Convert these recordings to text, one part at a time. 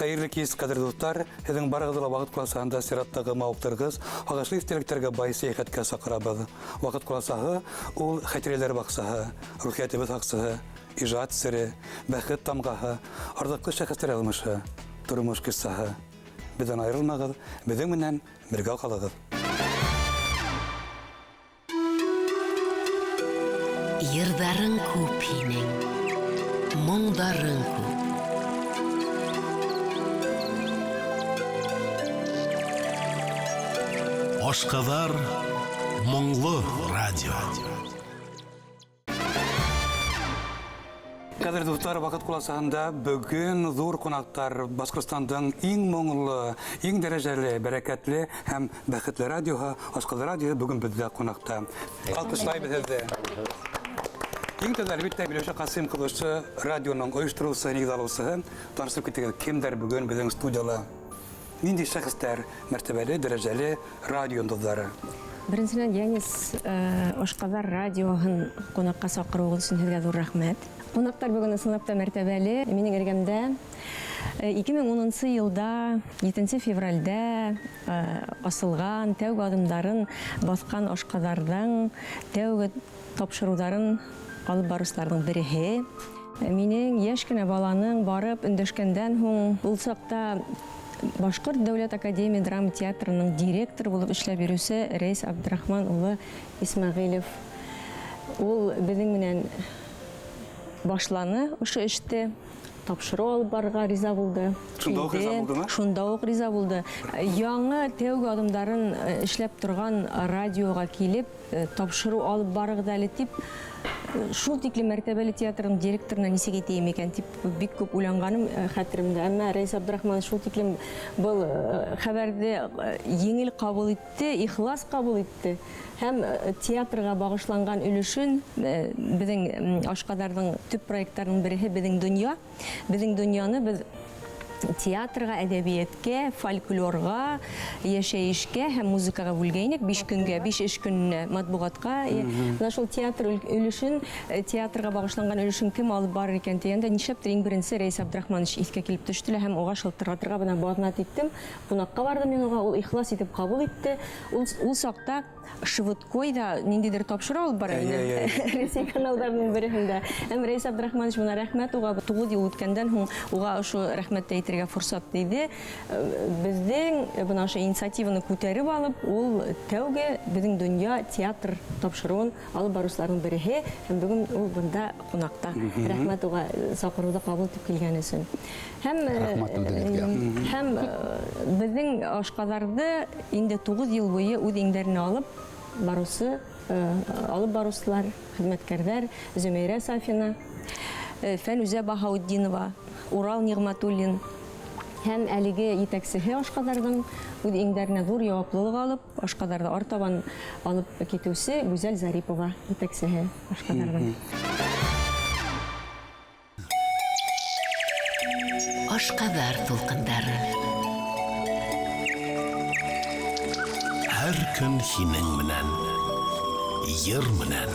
Хайырлы кез кадрлықтар, едің барғыдыла вақыт класағында сираттағы мауқтырғыз, ағашлы истеліктерге бай сейхетке сақырабады. Вақыт класағы ол хәтірелер бақсағы, рухиятыбыз ақсығы, ижат сірі, бәқіт тамғағы, ардақлы шәқістер әлмішы, тұрмыш кіссағы. Бізден айрылмағыз, біздің мінен бірге қалығыз. Йырдарын көп енің, мұңдарын көп. Ашқадар мұңлы радио. Кадрлықтар вақыт құласағында бүгін зор қонақтар Башқұртстанның ең мұңлы, ең дәрежелі, бәрекетлі һәм бәқітлі радиоға, Ашқадар радио бүгін бізде қонақта. Алқышлай бізді. Ең тәді әлбетті білеуші Қасым Қылышы радионың ойыштырылысы, негізалысы, танысып кеткен кемдер бүгін біздің студияла. Нендей шәхістер, мәртебелі, дәрежелі радиондыздары? Біріншіден, Янис Ашқадар радиоғын қонаққа сақыруғын үшін хелге зор рахмет. Қонақтар бүгін сынапта мәртебелі. Менің әргемде 2010 елда 7 февральда асылған тәугі адымдарын басқан Ашқадардан тәугі тапшырударын алып барыстардың бірігі. Менің ешкіне баланың барып үндешкенден hún бұл сақта Башқұрт Дәулет Академия драма театрының директор болып ішләп беруші Рейс Абдрахман ұлы Исмағилев. Ол біздің менен башланы ұшы ішті, тапшыру алып барға риза болды. Шундауық риза болды. Яңы тәугі адымдарын ішләп тұрған радиоға келіп, тапшыру алып барығы дәлі тип, шул тикле мәртәбәле театрның директорына нисек әйтәйем икән дип бик күп уйланганым хәтеремдә. Әмма Рәис Абдрахман шул тикле был хәбәрде еңел кабул итте, ихлас кабул итте. Һәм театрга багышланган өлешен безнең Ашқадарның төп проектларының бере безнең дөнья. Безнең дөньяны без театрға, әдәбиетке, фольклорға, яшәйішке һәм музыкаға бүлгәйнек 5 көнгә, 5 эш көнне матбугатка. Шул театр өлешен, театрға багышланган өлешен кем алып барыр икән дигәндә, нишләптер иң беренче Рәис Абдрахманович искә килеп төштеләр һәм аңа шылтыратырга бына баҙнат иттем. Кунакка бардым мин аңа, ул ихлас итеп кабул итте. Ул сакта Шывыткойда ниндидер тапшыру алып бара иде. Рәсәй каналдарының береһендә. Һәм Рәис Абдрахманович мына рәхмәт уга 9 ел үткәндән һуң уга шу рәхмәт әйтергә форсат диде. Безнең бына шу инициативаны күтәреп алып, ул тәүге безнең дөнья театр тапшыруын алып баручыларның береһе. Һәм бүген ул бында кунакта. Рәхмәт уга сакыруды кабул итеп килгән өчен. Һәм безнең Ашқадарды инде 9 ел буе үз иңдәренә алып барусылар, хезмәткәрләр, Зөмейрә Сафина, Фәнүзә Баһаутдинова, Урал Нигъматуллин һәм әлеге итәкчесе Ашқадарның үз иңдәренә зур җаваплылык алып, Ашқадарды артабан алып китүче Гүзәл Зарипова итәкчесе Ашқадарның. Ашқадар тулқындары. Һәр көн һинең менән, йыр менән.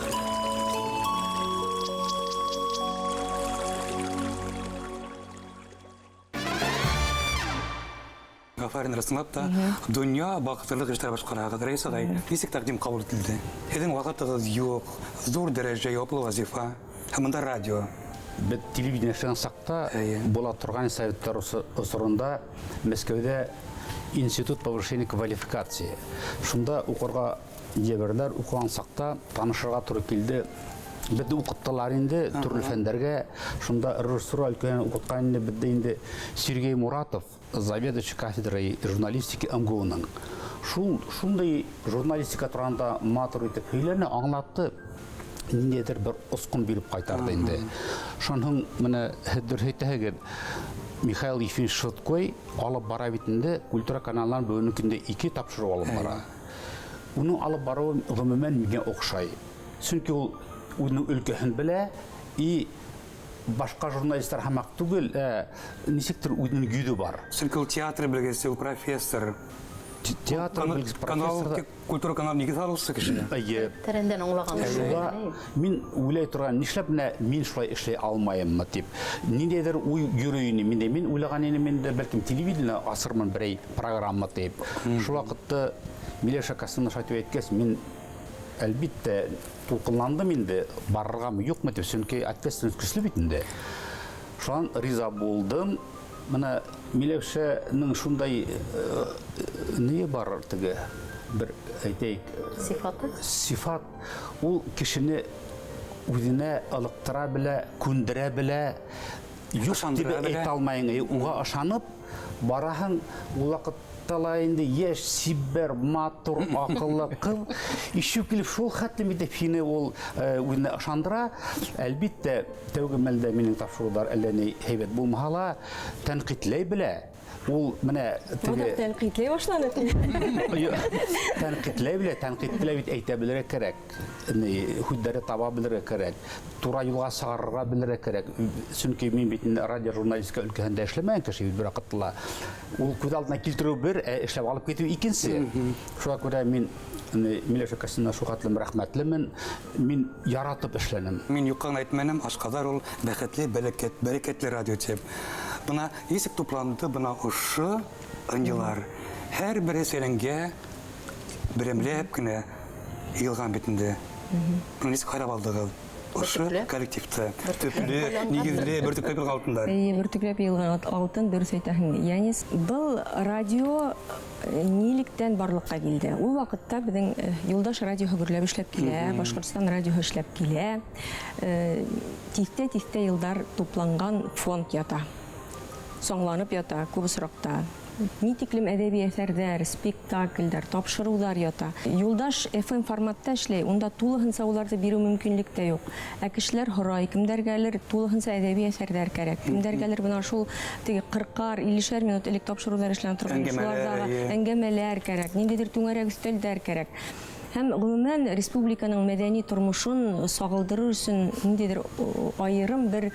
Гафарин расынлап та, дөнья бақытлық эштәр башқарагыз. Рәис агай, нисек тәкъдим кабул ителде? Һеҙҙең ваҡытығыҙ юҡ, зур дәрәжә яуаплы вазифа, һәм бында радио. Бит телевидение эшләгән сакта була торган советтар осорында Мәскәүдә Институт повышения квалификации. Шунда укырга җибәрләр, укыган сакта танышырга туры килде. Безне укыттылар инде төрле фәндәргә. Шунда режиссура өлкән укыткан инде бездә инде Сергей Муратов, заведующий кафедрой журналистики МГУның. Шундай журналистика турында матур итеп һөйләне, аңлатты. Ниндидер бер оскын биреп кайтарды инде. Шуның менә хәдер Михаил Ефимович Швыдкой алып бара битендә культура каналларын бөлүнүкүндө 2 тапшырып алып бара. Уну алып баруу гомумән миңа окшай. Чөнки ул уның өлкәһен белә и башка журналистлар хамак түгел, ничектер уның гүдү бар. Чөнки ул театр белгесе, ул профессор. театр Канал, культура канал негіз алысы кіші. Тәренден оңлаған. Шуға мен ойлай тұрған, нишләп мен шулай эшләй алмайыммы дип. Ниндәйдер уй йөрөйне миндә. Мен уйлаган идем инде бәлкем телевидение асырмын берәй программа дип. Шул вакытта Миләүшә Касымов шайтып әйткәс, мен әлбиттә тулкынландым инде. Барыргамы юкмы дип, чөнки ответственность көчле бит инде. Шуан риза булдым. Менә Миләүшәнең шундай не бар теге бер әйтәйек Сифаты? Сифат ул кешене үзенә алыктыра белә, күндерә белә, юк дип әйтә алмайың. Уга ышанып бараһың, ул вакытта ла инде яшь, сибер, матур, акыллы кыз ишү килеп шул хәтле бит фине ул үзенә ышандыра. Әлбиттә, тәүге мәлдә минем тапшырулар әллә ни һәйбәт булмаһа, тәнкыйтьләй белә. Ул менә теге тәнкыйтьләй башлады. Тәнкыйтьләй белә, тәнкыйть белә бит әйтә белергә кирәк. Хүддәре таба белергә кирәк. Тура юлга сыгарырга белергә кирәк. Чөнки мин бит радио журналистика өлкәһендә эшләмәгән кеше бер вакытта. Ул күз алдына килтерү бер, эшләп алып китү икенче. Шуңа күрә мин Миләүшә Касымовна шугатлым рәхмәтлемен. Мин яратып эшләнем. Мин юккан әйтмәнем, Ашказар ул бәхетле, бәрәкәтле радио дип. Бына исек тупланды, бына ошо ынҗылар. Һәр бере сәләнгә беремләп кенә йылган битендә. Бу нисек харап алдыгыз? Ошо коллективта. Төпле, нигезле, бер төпле алтындар. Бөртекләп йылган алтын дөрес әйтәһең. Янис, был радио нилектән барлыкка килде. Ул вакытта безнең Юлдаш радиоһы гөрләп эшләп килә, Башкортстан радиоһы эшләп килә. Тиктә елдар тупланган фонд ята. Соңланып ята күп срокта. Ни тиклем әдәби әсәрләр, спектакльләр, тапшырулар ята. Юлдаш FM форматта эшләй, унда тулыгынса уларны бирү мөмкинлек тә юк. Ә кешеләр хорай, кемдәргәлер тулыгынса әдәби әсәрләр кирәк. Кемдәргәлер бына шул теге 40-ар, 50-шәр минут элек тапшырулар эшләнеп торган шулардагы әңгәмәләр кирәк, ниндидер түңәрәк өстәлдәр кирәк. Һәм гомумән республиканың мәдәни тормышын сагылдыру өчен ниндидер аерым бер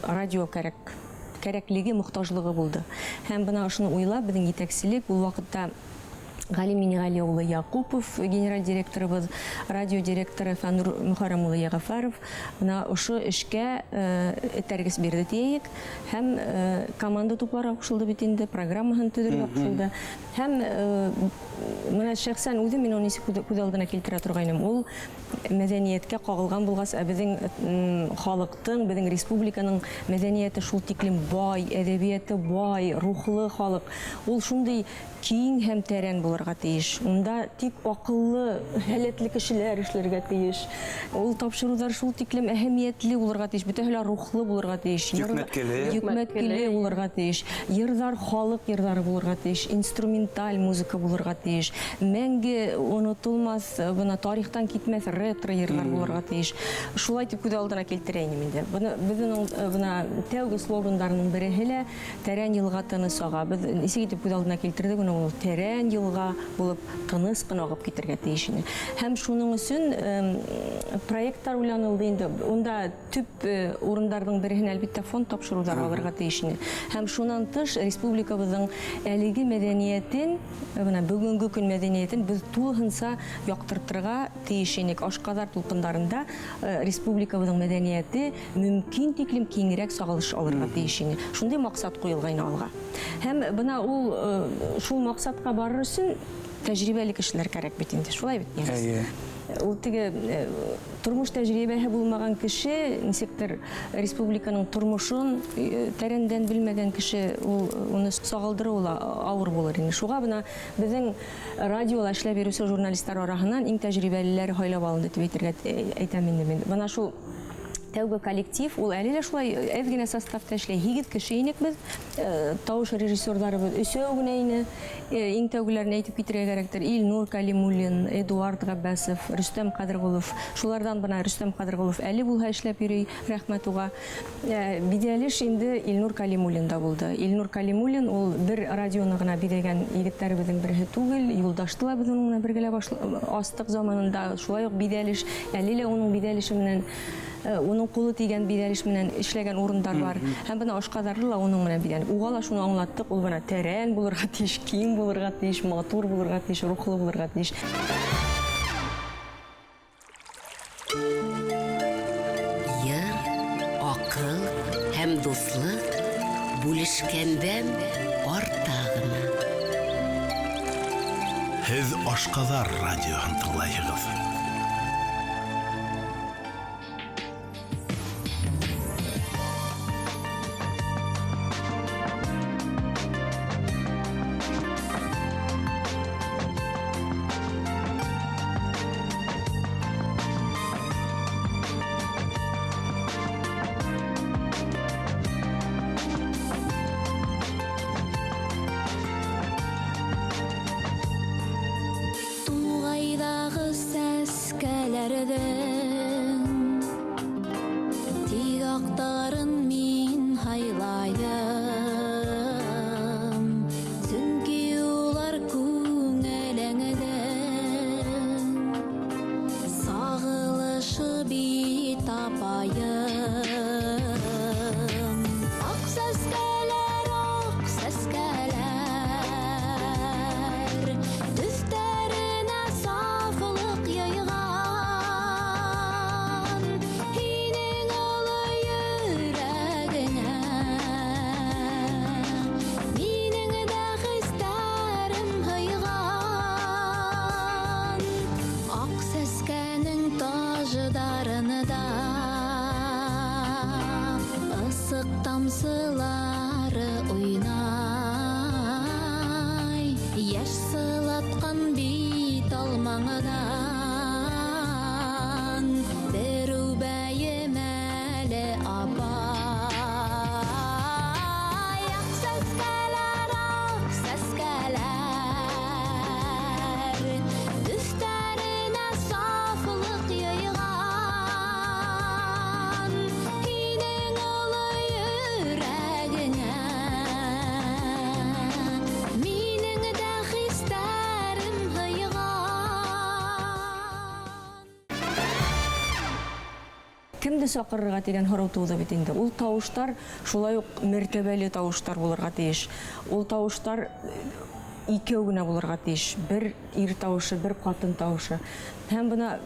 радио кирәклеге, мохтаҗлыгы булды. Һәм бына шуны уйлап, безнең итәкчелек ул вакытта Гали Минегали улы Якупов, генераль директорыбыз, радио директоры Фанур Мөхәррәм улы Ягафаров, бына ошо эшкә этәргес бирде тиек. Һәм команда туплары кушылды бит инде, программаһын төзергә кушылды. Һәм менә шәхсән үзем мин аны күз алдына килтерә торгайным. Ул мәдәнияткә кагылган булгас, безнең халыктың, безнең республиканың мәдәнияте шул тиклем бай, әдәбияты бай, рухлы халык. Ул шундый киң һәм тәрән булырга тиеш. Унда тик акыллы, һәләтле кешеләр эшләргә тиеш. Ул тапшырулар шул тиклем әһәмиятле булырга тиеш, бөтенләй рухлы булырга тиеш. Йөкмәткеле булырга тиеш. Йырдар халык йырдары булырга тиеш, инструменталь музыка булырга тиеш. Мәңге онытылмас, бына тарихтан китмәс ретро йырлар булырга тиеш. Шулай дип күз алдына килтерәйем инде. Безнең бына тәүге слоганнарның береһе лә тәрән елга тыныс ага. Без нисек итеп күз алдына килтердек, ул тәрән елга булып тыныс кына агып китергә тиеш иде. Һәм шуның өчен проекттар уйланылды инде. Унда төп урыннарның береһен әлбиттә фонд тапшырулар алырга тиеш иде. Һәм шуннан тыш республикабызның әлеге мәдәниятен, бына бүгенге көн мәдәниятен без тулыгынса яктыртырга тиеш идек. Ашказар тулкындарында республикабызның мәдәнияте мөмкин тиклем киңрәк сагылыш алырга тиеш иде. Шундый максат куелган алга. Һәм бына ул шул максатка барыр өчен тәҗрибәле кешеләр кирәк бит инде. Шулай бит. Ул теге тормыш тәҗрибәһе булмаган кеше, нисектер республиканың тормышын тәрәндән белмәгән кеше, ул уны сагылдыру авыр булыр инде. Шуга бына безнең радиода эшләп йөрүче журналистлар арасыннан иң тәҗрибәлеләр һайлап алынды дип әйтәм инде мин. Бына шул тәүге коллектив, ул әле лә шулай әз генә составта эшләй. 8 кеше инек без, тавыш режиссерларыбыз 3 генә ине. Иң тәүгеләрне әйтеп китәргә кирәктер. Илнур Калимуллин, Эдуард Габбасов, Рөстәм Кадыргулов. Шулардан бына Рөстәм Кадыргулов әле булһа эшләп йөри, рәхмәт уга. Бидәлеш инде Илнур Калимуллин да булды. Илнур Калимуллин ул бер радионы гына бидәгән егетләребезнең бере түгел, Юлдаштыла безнең бергәләп астык заманында. Шулай ук бидәлеш, әле лә уның бидәлеше менән Оның қолы тигән бирәлеш менән эшләгән урындар бар. Һәм бына ашказары ла оның менән бирәлеш. Угала шуны аңлаттык, ул бына тәрән булырга тиеш, киң булырга тиеш, матур булырга тиеш, рухлы булырга тиеш. Йыр, акыл һәм дуслык бүлешкәндән артта гына. Һез Ашказар радиоһын тыңлайһығыҙ. Туғайдағы сәскәләрдің тик ақтарын мен хайлайым, чөнки улар күңелеңнең сағылышы бит апайым. Ақ сәскәләр, төстәренә сафлык яйган, һинең олы йөрәгеңә минең дә хисләрем һыйган. Ак сәскәнең таждарында ысык тамсылары уйнай, яшь сылаткан бит алмаңдан бер үбәйем әле апай. Ак сәскәләр, төстәренә сафлык яйган, һинең олы йөрәгеңә минең дә хисләрем һыйган. Кемде сакырырга дигән һорау туды бит инде. Ул тавыштар шулай ук мәртәбәле тавыштар булырга тиеш. Ул тавыштар икәү генә булырга тиеш. Бер ир тавышы, бер катын тавышы. Һәм бына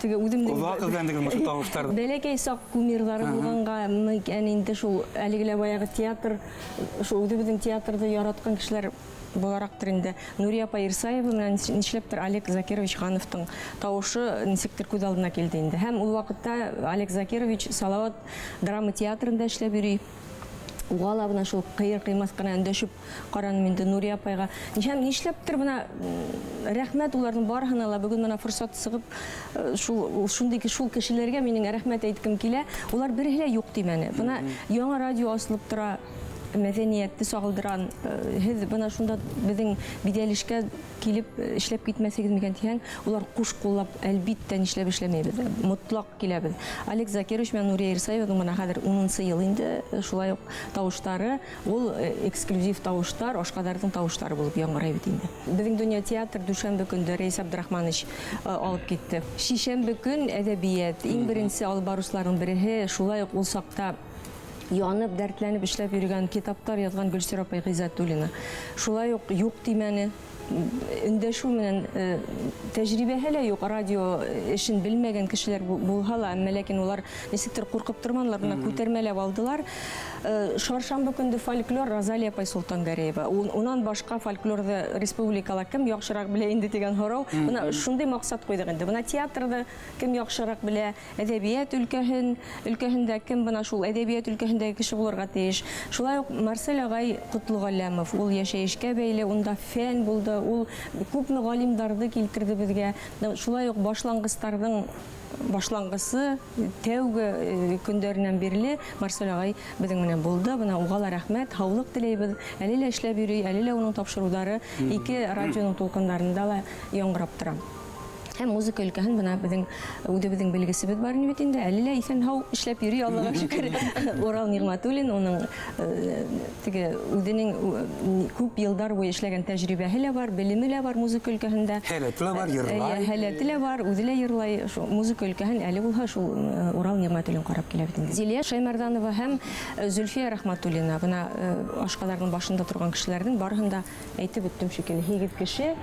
теге үдемдәге Узак эзләндегез шул тавыштар. бәләкәй сак кумирлары булганга, микән инде шул әлегелә баягы театр, шул үдебезнең театрды яраткан кешеләр буларактыр инде. Нурия апа Ирсаева менән нишләптер Олег Закирович Хановтың тавышы ничектер күз алдына килде инде. Һәм ул вакытта Олег Закирович Салават драма театрында эшләп йөри. Угала бына шул кыйыр-кыймас кына өндәшеп караным инде Нурия апайга. Нишләптер бына рәхмәт уларның барыһына ла бүген менә форсат сыгып шул кешеләргә минең рәхмәт әйткем килә. Улар береһе лә юк димәне. Бына яңа радио асылып тора. Мәдәниятте сагылдыран, һез бына шунда безнең бидәлешкә килеп эшләп китмәсәгез микән дигән, улар куш куллап әлбиттә нишләп эшләмәйбез. Мотлак киләбез. Олег Закирович менән Нурия Ирсаева менә хәзер 10нчы ел инде шулай ук тавыштары, ул эксклюзив тавыштар, Ашказарның тавыштары булып яңгырый бит инде. Безнең Дөнья театр дүшәмбе көндә Рәис Абдрахманович алып китте. Шишәмбе көн әдәбият, иң беренче алып баручыларның береһе, шулай ук ул сакта янып, дәртләнеп эшләп йөргән китаптар язган Гөлсир апай Гыйззәтуллина. Шулай ук юк димәне, өндәшү менән тәҗрибәһе лә юк, радио эшен белмәгән кешеләр булһа ла, әмма ләкин улар ничектер куркып тормадылар, бына күтәрмәләп алдылар. Шаршамбы көнде фольклор Розалия апай Солтангәрәева. Унан башка фольклорды республикала кем яхшырак белә инде дигән һорау. Бына шундый максат куйдык инде. Бына театрда кем яхшырак белә, әдәбият өлкәһендә кем бына шул әдәбият өлкәһендәге кеше булырга тиеш. Шулай ук Марсель агай Котлыгалләмов, ул яшәешкә бәйле, унда фән булды, ул күпме галимдарды килтерде безгә. Шулай ук башлангычларның башлангысы тәүге көндәреннән бирле Марсель агай безнең менән булды. Бына угала рәхмәт, һаулык теләйбез. Әле лә эшләп йөри, әле лә уның тапшырулары ике радионың тулкыннарында ла яңгырап тора. Һәм музыка өлкәһен бына безнең үдебезнең белгесебез бар бит инде. Әле лә исән һау эшләп йөри, Аллага шөкер. Урал Нигъмәтуллин уның теге үзенең күп елдар буе эшләгән тәҗрибәһе лә бар, белеме лә бар музыка өлкәһендә. Һәләте лә бар, йырлай. Һәләте лә бар, үзе лә йырлай. Шул музыка өлкәһен әле булһа шул Урал Нигъмәтуллин карап килә бит инде. Зилия Шаймарданова һәм Зөлфия Рәхмәтуллина бына ашкаларның башында торган кешеләрнең барыһын да әйтеп беттем шикелле. 8 кеше.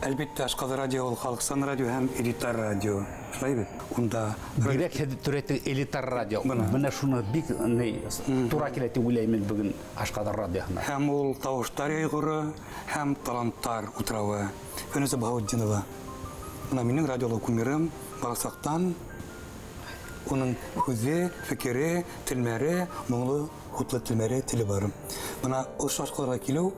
Әлбәттә, Ашказы радио ул халыксан радио һәм элитар радио. Шулай бит? Унда Бигрәк түрәтте элитар радио. Менә шуны бик тура килә дип уйлыйм бүген Ашкадар радиоһына. һәм ул тавыштар яйгыры һәм таланттар утравы. Фәнүзә Баһаутдинова. Менә минең радиолы кумирым Барсактан. Уның үзе, фикере, телмәре, моңлы, хутлы телмәре теле бар. Менә ул шашкаларга килү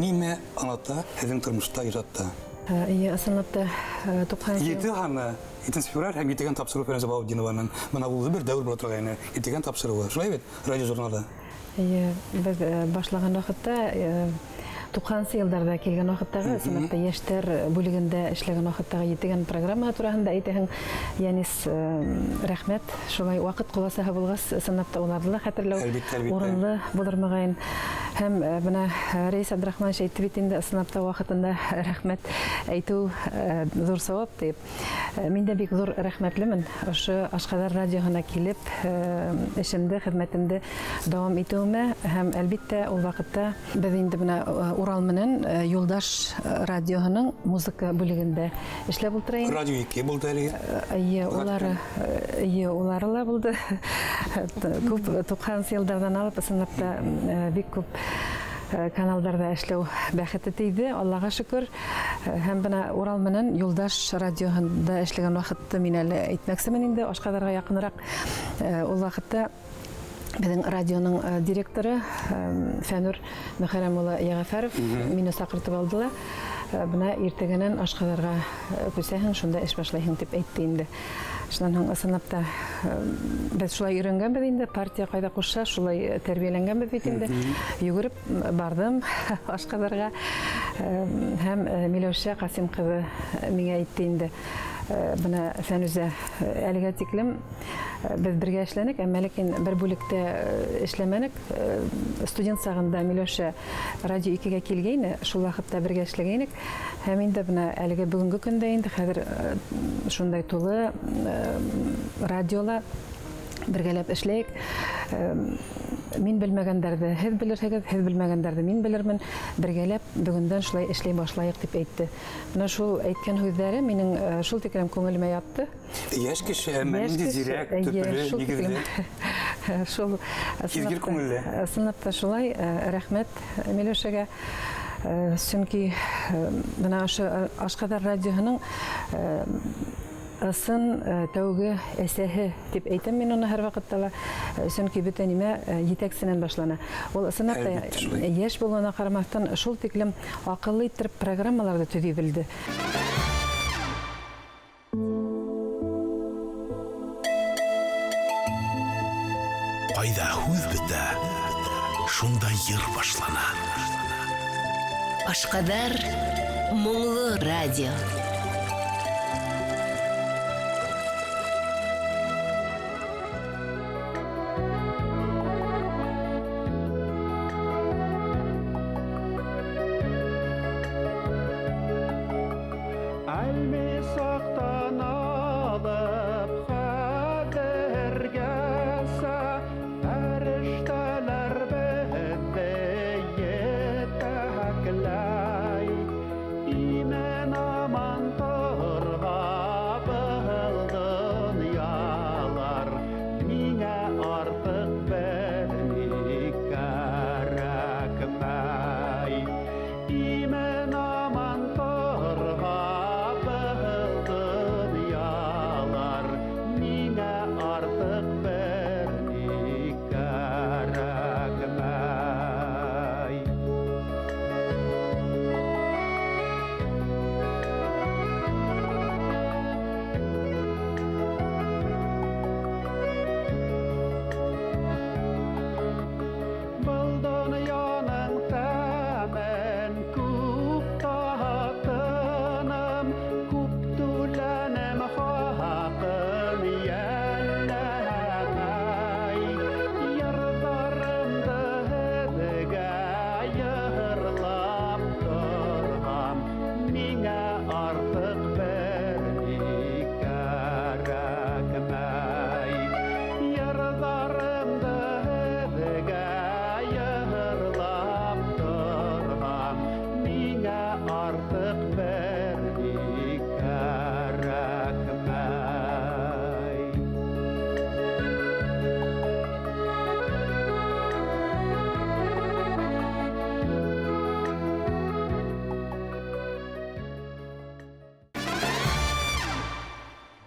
нимә аңлата һезнең тормышта иҗатта. Ысынлапта 90 Еті ғаны, итінс февраль һәм етеген тапсыру Фәнүзә Баһаутдинованың. Менә ул бер дәүр була торган етеген тапсыруы. Шулай бит? Радио журналда. Без башлаган вакытта 90 елларда килгән вакыттагы сынапта яшьтәр бүлегендә эшләгән вакыттагы етеген программа турында әйтәһең, Янис рәхмәт, шулай вакыт куласаһы булгас сынапта уларны ла хәтерләү урынлы булыр мөгаен. Һәм менә Рәис Абдрахманович әйтте бит инде сынапта вакытында рәхмәт әйтү зур савап дип. Мин дә бик зур рәхмәтлемен. Ошо Ашкадар радиоһына килеп, эшемдә, хезмәтемдә дәвам итүемә һәм әлбәттә ул вакытта без инде менә Урал менән Юлдаш радиоһының музыка бүлегендә эшләп ултырайым. Радио 2 булды әле. Улары ла булды. Күп 90 еллардан алып сынапта бик күп каналдарда эшләү бәхете тейде, Аллага шөкер. Һәм бына Урал менән Юлдаш радиоһында эшләгән вакытта мин әле әйтмәксемен инде Ашкадарга якынрак. Ул вакытта безнең радионың директоры Фәнүр Мөхәррәм улы Ягъфәров мине сакыртып алдылар. Бына иртәгәннән Ашкадарга күсәһең, шунда эш башлайһың дип әйтте инде. Шуннан ысынлапта без шулай өйрәнгәнбез инде, партия кайда кушса, шулай тәрбияләнгәнбез бит инде. Йөгереп бардым Ашкадарга һәм Миләүшә Касим кызы миңа әйтте инде. Бына Фәнүзә әлегә тиклем без бергә эшләнек, әмма ләкин бер бүлектә эшләмәнек. Студент сагында Миләүшә радио 2-гә килгәйне, шул вакытта бергә эшләгәйнек. Һәм инде бына әлегә бүгенге көндә инде хәзер шундай тулы радиола бергәләп эшләйек. Мин белмәгәндәрде һез белерсегез, һез белмәгәндәрде мин белермен. Бергәләп бүгендән шулай эшләй башлайык дип әйтте. Менә шул әйткән сүзләре минең шул тиклем күңелемә ятты. Яшь кеше, әмма нинди зирәк, төпле, нигезле. Шул Кизгер күңелле. Ысынлапта шулай. Рәхмәт Миләүшәгә. Чөнки менә ошо Ашкадар радиоһының ысын тәүге әсәһе дип әйтәм мин аны һәр вакытта ла. Чөнки бөтен нимә җитәксеннән башлана. Ул ысынлапта яшь булуына карамастан шул тиклем акыллы итеп программаларда төзи белде. Кайда һүз бетә, шунда йыр башлана. Ашкадар моңлы радио.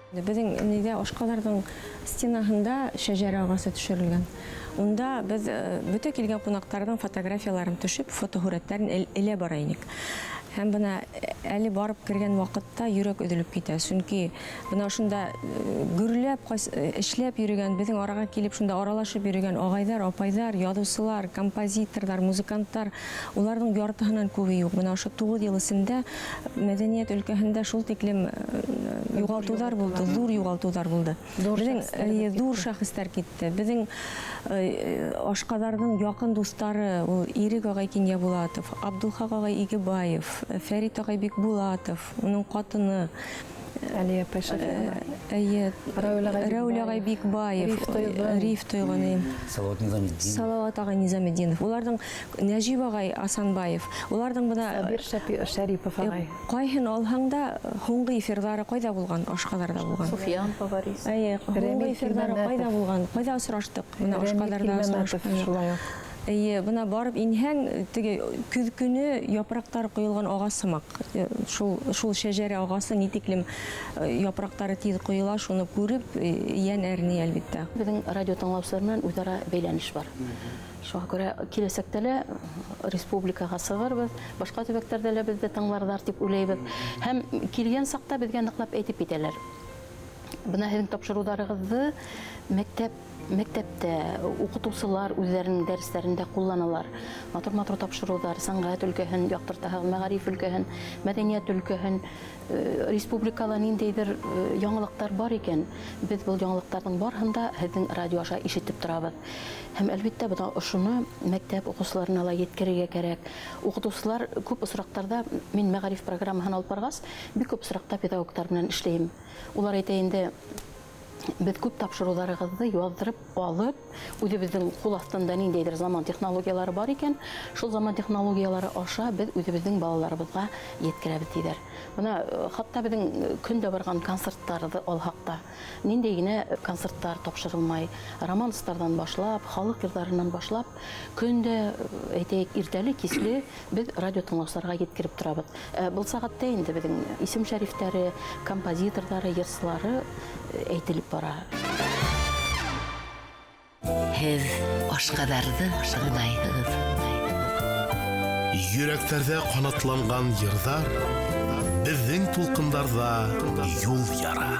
Безнең нидә ашкаларның стенаһында шәҗәрә агасы төшерелгән. Унда без бөтә килгән кунакларның фотографияларын төшеп, фотоһүрәтләрен элә бара идек. Һәм бына әле барып кергән вакытта йөрәк өҙөлөп китә. Чөнки бына шунда гөрләп, эшләп йөргән, безнең арага килеп шунда аралашып йөргән агайдар, апайдар, язучылар, композиторлар, музыкантлар, уларның яртыһынан күбе юк. Бына ошо 9 ел эчендә мәдәният өлкәһендә шул тиклем югалтулар булды, зур югалтулар булды. Безнең зур шәхестәр китте. Безнең ашкаларның якын достары, ул Ирек агай Кинябулатов, Абдулхак агай Игебаев, Фәрит агай Бикбулатов, уның катыны Алия Пәшәфова, Рәүл агай Бикбаев, Риф Тойганы, Салават агай Низаметдинов, уларның Нәҗип агай Асанбаев, уларның бына Сабир Шәрипов агай. Кайһын алһаң да һуңгы эфирлары кайда булган, ашкаларда булган. Суфиян Поварис. Һуңгы эфирлары кайда булган, кайда осраштык, бына ашкаларда осраштык. Бына барып инһәң, теге көз көне япрактар куелган агасымак. Шул шәҗәрә агасы нитиклем япрактары тиз куела, шуны күреп, ян әрни әлбәттә. Безнең радио тыңлаучыларынан үзара бәйләнеш бар. Шуңа күрә киләсәктә лә республикага сыгырбыз, башка төбәктәрдә лә бездә тыңлардар дип уйлыйбыз. Һәм килгән сакта безгә ныклап әйтеп китәләр. Бына һезнең тапшыруларыгызны мәктәптә укытучылар үзләренең дәресләрендә кулланалар. Матур тапшырулар, сәнгать өлкәһен яктыртаһы, мәгариф өлкәһен, мәдәният өлкәһен, республикала ниндәйдер яңалыктар бар икән, без бу яңалыктарның барыһын да һезнең радио аша ишетеп торабыз. Һәм әлбәттә бу ошоны мәктәп укучыларына ла yetkерергә кирәк. Укытучылар күп осрактарда, мин мәгариф программаһын алып баргас, бик күп осракта педагогтар белән эшләйм. Улар әйтә инде, без күп тапшыруларыгызны яздырып алып, үзебезнең кул астында ниндәйдер заман технологиялары бар икән, шул заман технологиялары аша без үзебезнең балаларыбызга yetkерәбез диләр. Бuna hatta bizim künde bargan konsertlarda alhaqta nindey gine konsertlar topşırılmay, romanslardan başlap, halk yıllarından başlap künde eteyik irteli kisli biz radyo tınlauslarga yetkirip turabız. Bu saatte indi bizim isim şerifleri, kompozitorları, yırsıları eytilip bara. Һез ашкадарды шыңдайһығыз. Йөрәкләрдә канатланган йырдар безнең тулкындарда юл яра.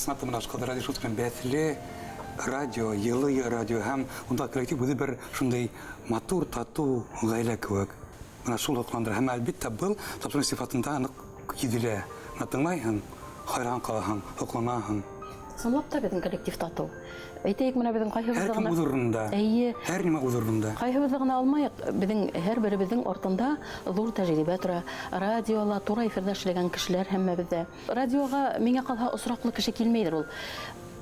Сынатымын ашқалды радио шутқан бәтілі радио, елы радио һәм онда коллектив өзі бір шындай матур, тату, ғайла көк. Мына шул оқыландыр. Һәм әлбетте бұл тапсырма сифатында анық еділі. Тыңлайһың, хайран қалаһың, оқыланаһың. Сымлап та безнең коллектив тату. Әйтәйек, менә безнең кайһыбызда Һәр кем үз урынында. Һәр нимә үз урынында. Кайһыбызда гына алмаек, безнең һәр беребезнең артында зур тәҗрибә тора. Радиола, тура эфирдә эшләгән кешеләр һәммәбездә. Радиога миңа калһа осраклы кеше килмәйдер ул.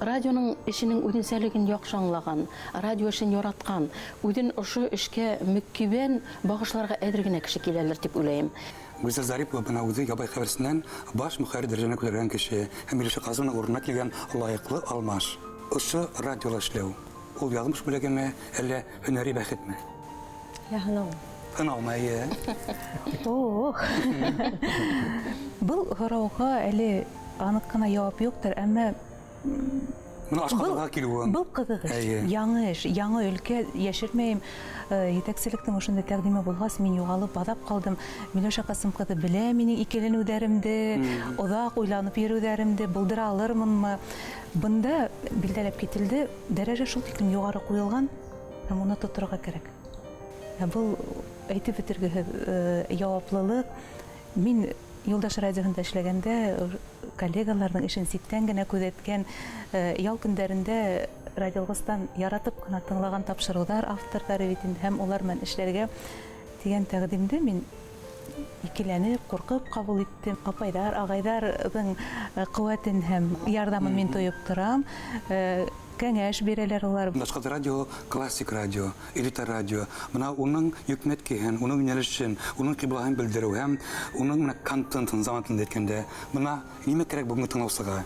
радионың эшенең үзенчәлеген яхшы аңлаган, радио эшен яраткан, үзен ошо эшкә мөккибен багышларга әдер генә кеше киләләр дип уйлыйм. Гүзәл Зарипова бына үзе ябай хәбәрсеннән баш мөхәррир дәрәҗәсенә күтәргән кеше һәм Миләүшә Казымның урынына килгән лаеклы алмаш. Ошо радиола эшләү. Ул язмыш бүләгеме, әллә һөнәри бәхетме? Яһанау. Һынаумайы. Был һорауга әле анык кына яуап юктыр, әмма Моны ашкатырга килүе. был кызык эш, Әйе. яңы эш, яңы өлкә, яшермәйм. Етәкчелектең ошында тәкъдиме булгач, мин югалып бадап калдым. Миләүшә Касым кызы белә минең икеләнүләремде, озак уйланып йөрүләремде, булдыра алырмынмы? Бында билдәләп кителде, дәрәҗә шул тиклем югары куелган, һәм уны тотырга кирәк. Бұл әйтеп бетергеһез яуаплылык. Мин Юлдаш радиоһында эшләгәндә коллегаларның эшен ситтән генә күзәткән, ял көндәрендә радиогыстан яратып кына тыңлаган тапшырулар авторлары бит инде, һәм улар белән эшләргә дигән тәкъдимде мин икеләнеп, куркып кабул иттем. Апайдар, агайдарның куәтен һәм ярдәмен мин тоеп торам. Кәңәш бирәләр улар. Башка радио, классик радио, элита радио. Бына уның йөкмәткеһен, уның юнәлешен, уның кыйблаһын белдерү һәм уның менә контентын заман телендә әйткәндә, бына нимә кирәк бүгенге тыңлаусыга?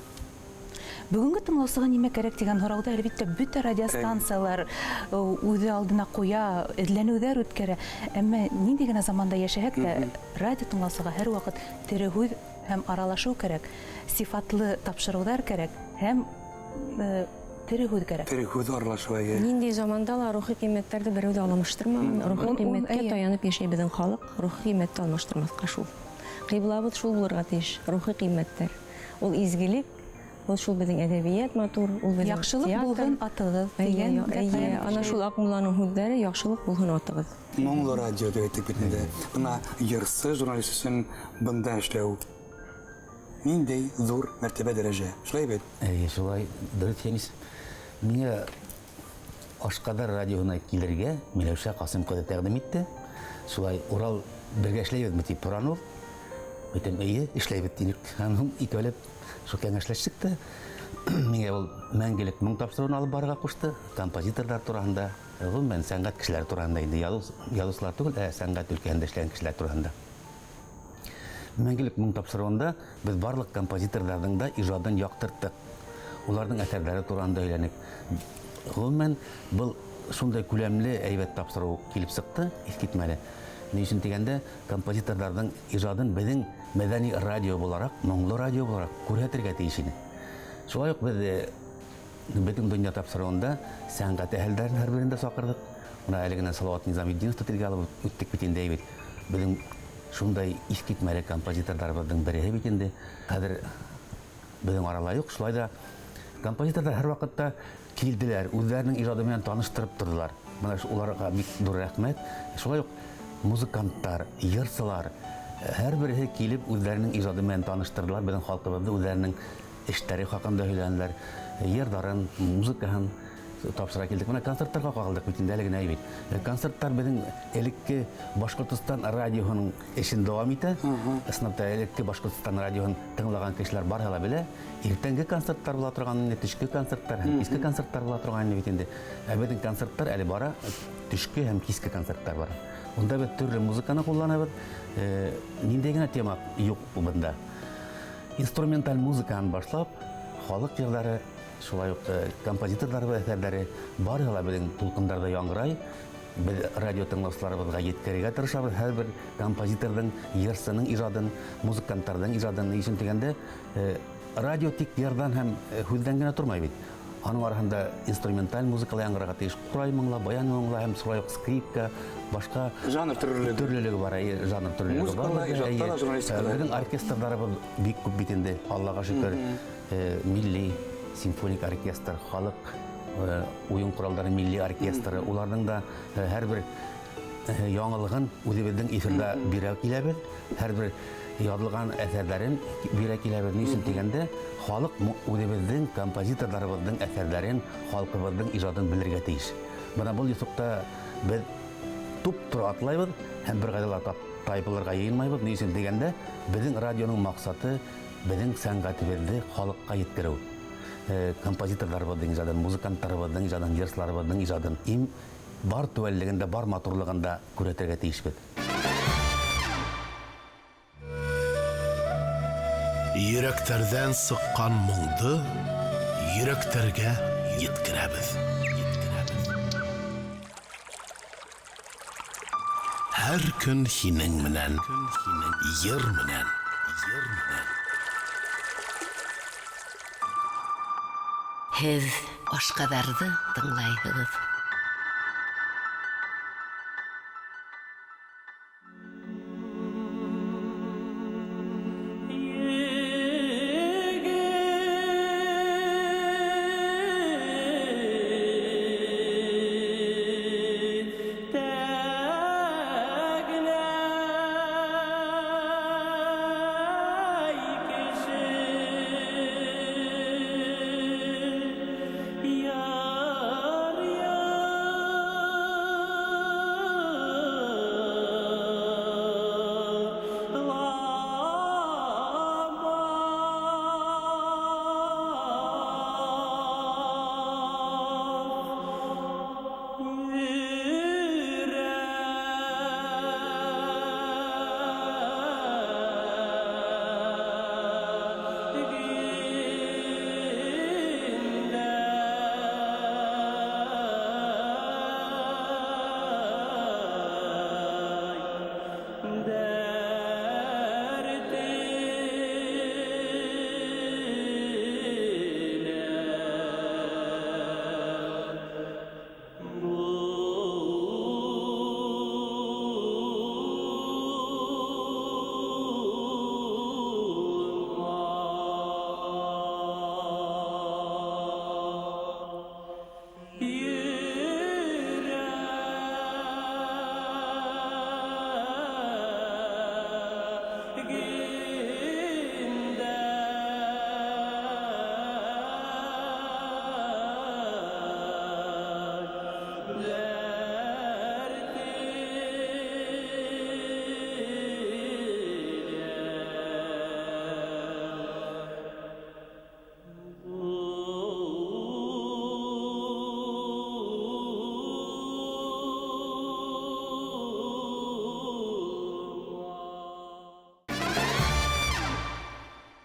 Бүгенге тыңлаусыга нимә кирәк дигән һорауда әлбиттә бөтә радиостанциялар үзе алдына куя, эзләнүләр үткәрә. Әмма нинди генә заманда яшәһәк тә, радио тыңлаусыга һәр вакыт тере һүз һәм аралашуу кирәк, сифатлы тапшырулар кирәк һәм тере һүз кирәк. Тере һүз аралашуы. Нинди заманда ла рухи кыйммәтләрде берәү дә алмаштырмаган. Рухи кыйммәткә таянып яшәй безнең халык, рухи кыйммәтте алмаштырмаска шул. Кыйблабыз шул булырга тиеш, рухи кыйммәттәр. Ул изгелек, ул шул безнең әдәбият матур, ул безнең Яхшылык булган атыгыз дигән. Ана шул акмулланың һүзләре яхшылык булган атыгыз. Моңлы радио дип әйтеп битендә. Бына йырсы журналист өчен бында эшләү. Ниндәй зур мәртәбә дәрәҗә. Шулай бит. Шулай, дөрес Янис. Миңа Ашкадар радиоһына килергә Миләүшә Касым кызы тәкъдим итте. Шулай Урал бергә эшләйбезме дип торан ул. Әйтәм, әйе, эшләйбез дидек. Һәм икәүләп шул кәңәшләштек тә. Миңа ул мәңгелек моң тапшыруын алып барырга кушты. Композиторлар турында, гомумән сәнгать кешеләре турында инде, язучылар түгел, сәнгать өлкәһендә эшләгән кешеләр турында. Мәңгелек моң тапшыруында без барлык композиторларның да иҗатын яктырттык. Уларның әсәрләре турында өйләнек. Гомумән был шундай күләмле әйбәт тапшыру килеп сыкты, искитмәле. Ни өчен дигәндә, композиторларның иҗатын безнең мәдәни радио буларак, моңлы радио буларак күрсәтергә тиеш иде. Шулай ук без бөтен дөнья тапшыруында сәнгать әһелләрен һәр берендә сакырдык. Менә әле генә Салават Низаметдинов телгә алып үттек бит инде әйбәт. Безнең шундай искитмәле композиторларыбызның береһе бит инде. Хәзер безнең арала юк, шулай да композиторлар һәр вакытта килделәр, үзләренең иҗаты белән таныштырып тордылар. Менә уларга бик зур рәхмәт. Шулай ук музыканттар, йырчылар һәр берсе килеп үзләренең иҗаты белән таныштырдылар, безнең халкыбызны үзләренең эшләре хакында һөйләнделәр, йырдарын, музыкаһын тапшыра килдек. Менә концертларга кагылдык бит инде әле генә әйбит. Концертлар безнең элекке Башкортстан радиоһының эшен дәвам итә. Иснапта элекке Башкортстан радиоһын тыңлаган кешеләр барыла белә. Иртәнге концертлар була торган, төшке концертлар һәм киске концертлар була торган бит инде. Безнең концертлар әле бара, төшке һәм киске концертлар бара. Унда без төрле музыканы кулланабыз. Ниндәй генә тема юк бunda. Инструменталь музыканы башлап, халык җырлары, шулай ук композиторлар әсәрләре барыла безнең тулкындарда яңгырай. Без радио тыңлаучыларыбызга yetkәргә тырышабыз. Һәр бер композиторның йырсының иҗатын, музыкантларның иҗатын өчен дигәндә, радио тик ярдан һәм һүздән генә тормай бит. Аның арасында инструменталь музыкалар яңгырарга тиеш. Курай моңла, баян моңла һәм шулай ук скрипка, башка Жанр төрлелеге бар, жанр төрлелеге бар. Музыкалар, иҗаттар, журналистикалар. Безнең оркестрларыбыз бик күп бит инде. Аллага шөкер, милли симфоник оркестр, халык уен коралдары милли оркестры, уларның да һәр бер яңалыгын үзебезнең эфирда бирә киләбез. Һәр бер язылган әсәрләрен бирә киләбез. Ни өчен дигәндә, халык үзебезнең композиторларыбызның әсәрләрен, халкыбызның иҗатын белергә тиеш. Менә бу юсукта без туп-туры атлайбыз һәм бер гайдала тайпылырга йыйынмайбыз. Ни өчен дигәндә, безнең радионың максаты безнең сәнгатебезне халыкка yetkерү. композиторларыбыздың ижадын, музыканттарыбыздың ижадын, йырчыларыбыздың ижадын им бар төвәллегендә, бар матурлыгында күрәтергә тиешбез. Йөрәктәрдән сыккан моңды йөрәктәргә yetkirәбез. Һәр көн һинең менән, йыр менән. Һез ашкадарды тыңлайһығыҙ.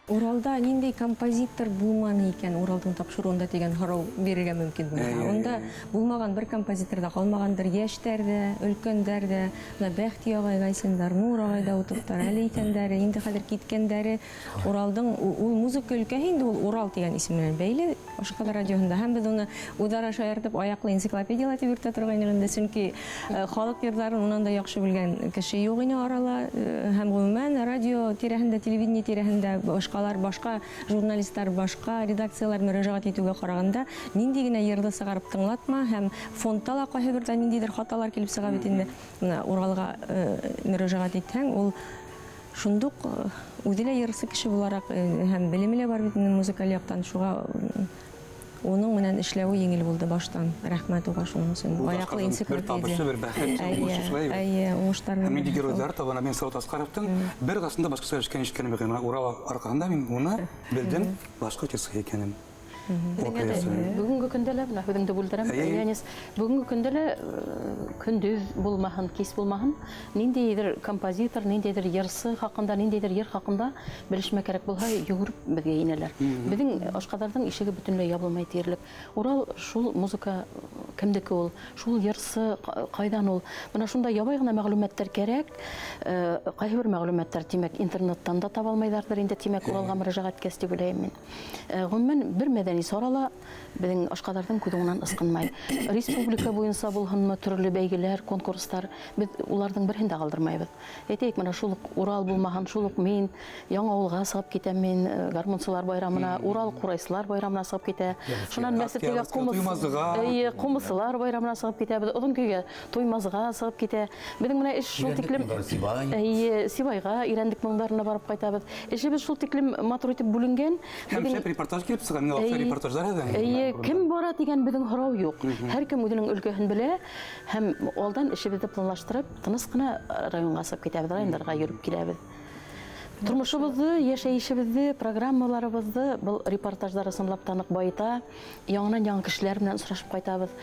Уралда ниндәй композитор булманы икән Уралдың тапшыруында дигән һорау бирергә мөмкин була. Онда булмаган бер композитор да калмагандыр, яшьтәр дә, өлкәннәр дә, менә Бәхти агай, Гайсендар Нур агай да утыптар, әле икәннәре, инде хәзер киткәннәре. Уралдың ул музыка өлкәһе инде ул Урал дигән исем белән бәйле. Ашкала радионда һәм без аны удара шаяртып аяклы энциклопедиялар дип йөртә торган инде, чөнки халык йырдарын унан да яхшы белгән кеше юк ине арала. Һәм гомумән радио тирәһендә, телевидение тирәһендә башка журналистлар, башка редакциялар мөрәҗәгать итүгә караганда нинди генә йырды сыгарып тыңлатма һәм фонтта ла кайһы бердә ниндидер хаталар килеп сыга бит инде. Уралга мөрәҗәгать итсәң, ул шундук үзе лә йырсы кеше буларак һәм белеме лә бар бит музыкаль яктан, шуга оның менән эшләүе еңел булды баштан. Рәхмәт уга шуның өчен. Аяклы энциклопедия. Бер бәхет, уңышлы. Уңыштар. Нинди геройлар табана мен Сәгъдә Аскаровтың бер гасында башка эшкән ишеткәнем Урал аркасында мин уны белдем, башка кеше икәнен. Бүгінгі көндә лә, һүҙеңде бүлдерәм, Янис, бүгінгі көндә лә көндүҙ булмаһын, кис булмаһын, ниндәйҙер композитор, ниндәйҙер йырсы хаҡында, ниндәйҙер йыр хаҡында белешмә кәрәк булһа, йүгереп беҙгә инәләр. Беҙҙең Ашҡаҙарҙың ишеге бөтөнләй ябылмай тиерлек. Урал шул музыка кемдеке ул, шул йырсы ҡайҙан ул. Бына шунда ябай ғына мәғлүмәттәр кәрәк, ҡайһы бер мәғлүмәттәр, тимәк, интернеттан да таба алмайҙарҙыр инде, тимәк, Уралға мөрәжәғәт иткәс дип уйлайым мин. Ғөмүмән, бер мәҙәни сарала беҙҙең Ашҡаҙарҙың күҙенән ысҡынмай. Республика буйынса булһынмы, төрлө бәйгеләр, конкурстар, беҙ уларҙың берһен дә ҡалдырмайбыҙ. Әйтәйек, менә шул уҡ Урал булмаһын, шул уҡ мин Яңауылға сығып китәм, мин гармунсылар байрамына, Урал ҡурайсылар байрамына сығып китә. Шунан мәсетлегә ҡумысылар байрамына сығып китәбеҙ, оҙон көйгә Туймазға сығып китә. Беҙҙең менә эш шул тиклем Сибайға, Ирәндек моңдарына барып ҡайтабыҙ. Эшебеҙ шул тиклем матур итеп бүленгән. Һәм шәп репортаж килеп сыға, репортаждар кем бара дигән беҙҙең һорау юҡ. Һәр кем үҙенең өлкәһен белә һәм алдан эшебеҙҙе планлаштырып, тыныс ҡына районға сығып китәбеҙ, райондарға йөрөп киләбеҙ. Тормышыбызды, яшәешебезде, программаларыбызды был репортаждар ысынлап танык байыта. Яңынан яңа кешеләр белән очрашып кайтабыз.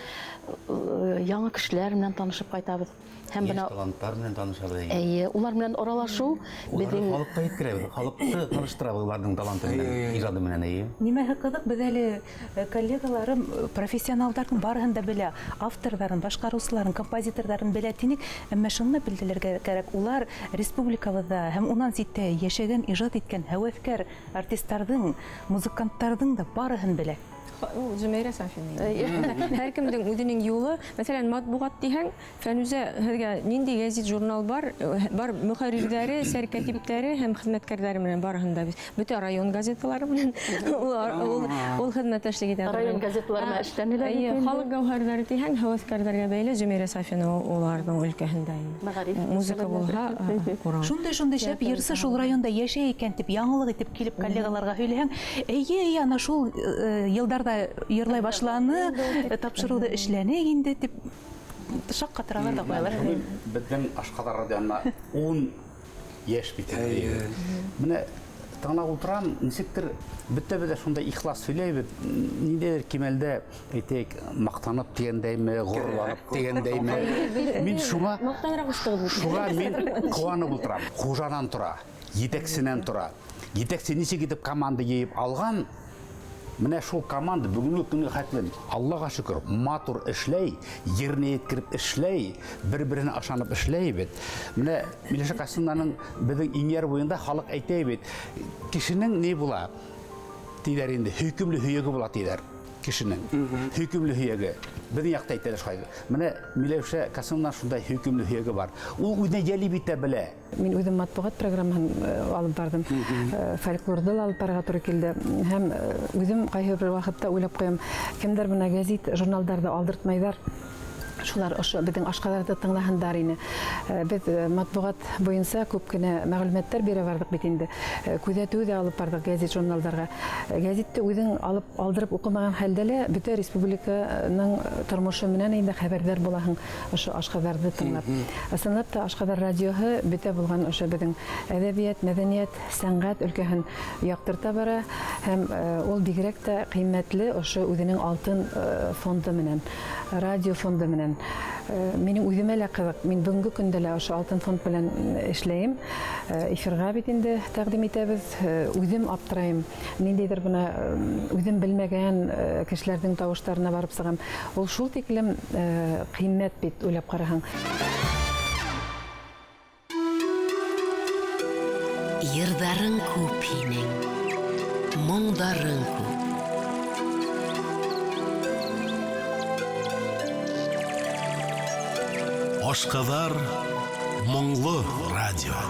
Яңа кешеләр белән танышып кайтабыз. Һәм Яшь бина таланттар белән танышабыз. улар белән аралашу Уларны халыкка yetkirәбез, халыкны таныштырабыз уларның таланты белән, иҗаты белән. Нимәһе кызык, без әле коллегаларым, профессионалларның барыһын да белә, авторларын, башкаручыларын, композиторларын белә тиник, әмма шуны белдерергә кирәк. Улар республикабызда һәм унан ситтә яшәгән, иҗат иткән һәвәскәр артистларның, музыкантларның да барыһын белә. Зөмейрә Сафина. Һәр кемнең үзенең юлы. Мәсәлән, матбугат дигән, Фәнүзә, һәргә нинди гәзит, журнал бар мөхәррирләре, сәркәтипләре һәм хезмәткәрләре белән барыһында без. Бөтен район газеталары белән ул хезмәттәшлек итә. Район газеталарына эшләнеләр. Халык гәүһәрләре дигән һәвәскәрләргә бәйле Зөмейрә Сафина уларның өлкәһендә. Музыка булһа, Шундай шәп йырсы шул районда яшәй икән дип, яңалык итеп килеп коллегаларга һөйләһәң, әйе, ана шул елдарда йырлай башланы, тапшыруды эшләнек инде дип шак катыралар да куялар. Безнең Ашкадар радиона 10 яшь бит. Менә тыңлап утырам, ничектер бөтәбез шунда ихлас сөйләйбез, ниндидер кимәлдә әйтик, мактанып дигәндәйме, горурланып дигәндәйме. Мин шуңа мин куанып утырам. Хуҗанан тора, җитәксенән тора. Җитәксе ничек итеп команда йыйып алган. Менә шул команда бүгенге көнгә хәтле Аллаһка шөкер, матур эшләй, йөрне yetkirib эшләй, бер-беренә ашанып эшләй бит. Менә Миләшә Касымовнаның безнең иңәр буенда халык әйтә бит, кешенең ни була? Диләр инде, хөкемле һөяге була диләр. Кешенең хөкемле һөяге. Безнең якта әйтәләр шулай. Менә Миләшә Касымовна шундай хөкемле һөяге бар. Ул үзенә ялып итә белә. Мин үзем матбугат программаһын алып бардым. Фольклорды алып барырга туры килде. Һәм үзем кайһы бер вакытта уйлап куям, кемдер менә гәзит, журналларда алдыртмайдар. Шулар ошо безнең Ашкадарда тыңлаһындар ине. Без матбугат буенча күп кенә мәгълүматлар бирә бардык бит инде. Күзәтү дә алып бардык гәзит журналларга. Гәзитте үзең алып алдырып укымаган хәлдә лә бөтен республиканың тормышы менән инде хәбәрдар булаһың ошо Ашкадарды тыңлап. Асанлап та Ашкадар радиоһы бөтә булган ошо безнең әдәбият, мәдәният, сәнгать өлкәһен яктырта бара һәм ул бигрәк тә кыйммәтле ошо үзенең алтын фонды менән, радио фонды менән. Минем үземә лә кызык. Мин бүгенге көндә лә ошо алтын фонд белән эшләйм. Эфирга бит инде тәкъдим итәбез. Үзем аптырайм. Ниндидер бuna үзем белмәгән кешеләрнең тавышларына барып сыгам. Ул шул тиклем кыйммәт бит, уйлап караһаң. Йырдарың күп һинең, моңдарың күп. Ашкадар моңлы радио.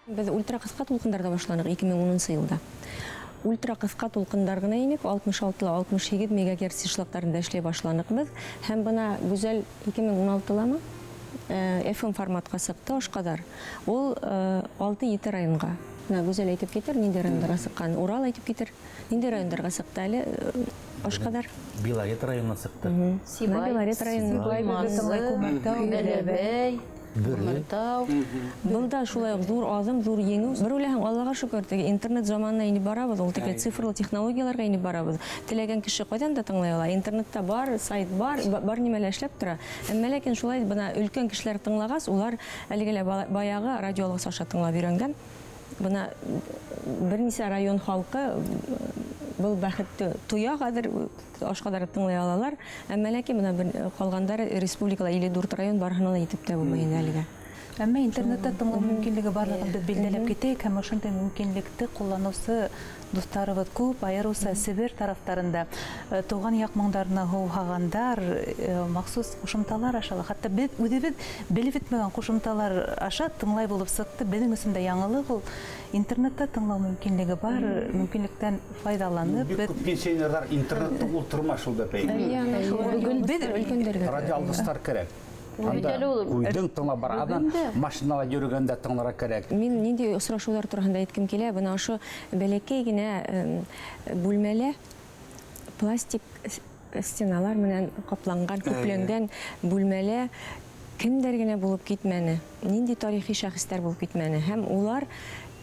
Біз ультра қысқа толқындарда башланык 2010 елда. Ультра қысқа толқындар гына инек 66-68 мегагерц чышлыктарында эшлей башланык без. Һәм бына гүзәл 2016 FM форматка сыкты Ашкадар. Ул 6-7 районга. Менә гүзәл әйтеп китер, нинди районнарга сыккан. Урал әйтеп китер, нинди районнарга сыкты әле Ашкадар. Белорет районына сыкты. Белорет районына. Бәләбәй, Мыртау. Был да шулай ук зур азым, зур еңү. Бер үләһәң Аллага шөкер, теге интернет заманына инеп барабыз, ул теге цифрлы технологияларга инеп барабыз. Теләгән кеше кайдан да тыңлай ала. Интернетта бар, сайт бар нимәләр эшләп тора. Әмма ләкин шулай бына өлкән кешеләр тыңлагас, улар әлегә баягы радиолыгы аша тыңлап өйрәнгән. Бына бернисә район халкы был бәхетте туя хәзер Ашкадарда тыңлай алалар. Әмма ләкин бына калгандары республикала 54 район барһына да итеп тә булмый инде әлегә. Әмма интернетта тыңлау мөмкинлеге барлыгын без билдәләп китәйек һәм ошондай мөмкинлекте кулланусы достарыбыз күп, айрылса Сибир тарафтарында туган як моңдарына һуһагандар махсус кушымталар ашала. Хәтта без үзебез белеп бетмәгән кушымталар аша тыңлай булып сыкты. Безнең өчен дә яңалык ул. Интернетта тыңлау мөмкинлеге бар, мөмкинлектән файдаланып Бик күп пенсионерлар интернетта ултырма шул бәпәй. Бүген без өлкәндәргә Радиолыстар кирәк. Анда уйдың тыңлап бар адам машинала йөргәндә тыңлара кирәк. Мин нинди очрашулар турында әйткем килә, бына ошо бәләкәй генә бүлмәле пластик стеналар менән капланган, күпләнгән бүлмәле кемдер генә булып китмәне, нинди тарихи шәхестәр булып китмәне һәм улар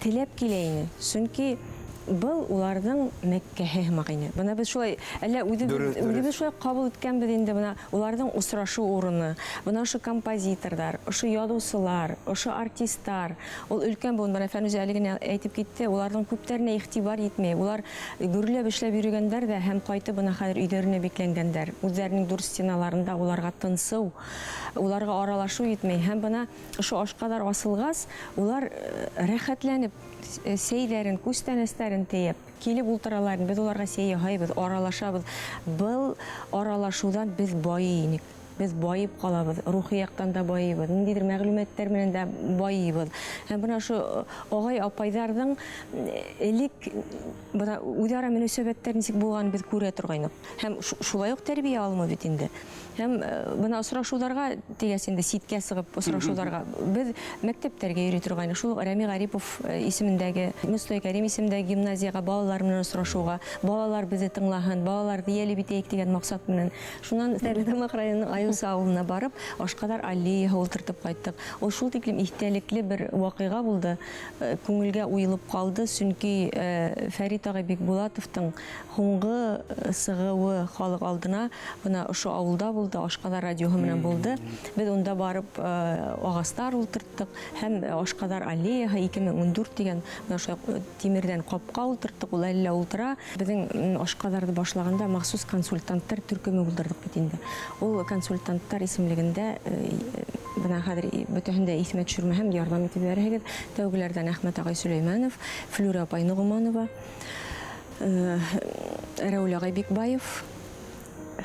теләп килә ине. Чөнки был уларның Мәккәһе магыйны. Бына без шулай әллә үдебез шулай кабул иткәнбез инде бына уларның усрашу урыны. Бына ошо композиторлар, ошо ядучылар, ошо артистлар, ул өлкән булган бана Фәнүзә әлегә әйтеп китте, уларның күпләренә игътибар итмәй. Улар гүрләп эшләп йөргәндәр дә һәм кайтып бына хәзер өйләренә бикләнгәндәр. Үзләренең дүр стеналарында уларга тынсу, уларга аралашу итмәй. Һәм бына ошо Ашкадар асылгас, улар рәхәтләнеп сәйләрен, күстәнәсләрен тәеп, килеп ултыралар, без уларга сәй яһайбыз, аралашабыз. Был аралашудан без байыйник. Без байып калабыз, рухи яктан да байыбыз, ниндидер мәгълүматтар менән дә байыбыз. Һәм бына шу агай апайдарның элек бына үзара мөнәсәбәттәр ничек булган без күрә торгайнык. Һәм шулай ук тәрбия алмы бит инде. Һәм бына осрашуларга тигәсендә ситкә сыгып осрашуларга без мәктәптәргә йөри торгайнык. Шул Рами Гарипов исемендәге, Мустай Кәрим исемендәге гимназиягә балалар менән осрашуга, балалар безне тыңлаһын, балалар дияле битәйек дигән максат менән. Шуннан Стәрлетамак районының Аюса авылына барып, Ашкадар аллеяһы ултыртып кайттык. Ул шул тиклем ихтиялекле бер вакыйга булды. Күңелгә уелып калды, чөнки Фәрит агай Бикбулатовтың һуңгы сыгыуы халык алдына бына ошо авылда булды, Ашкадар радиоһы менән булды. Без унда барып агастар ултырттык һәм Ашкадар аллеяһы 2014 дигән ошо тимердән капка ултырттык. Ул әллә ултыра. Безнең Ашкадарды башлаганда махсус консультанттар төркеме булдырдык бит инде. Ул консультанттар исемлегендә бына хәзер бөтенләй исемә төшермәһәм ярдәм итеп бирәһегез. Тәүгеләрдән Әхмәт агай Сөләйманов, Флүрә апай Нугманова, Рәүл агай Бикбаев,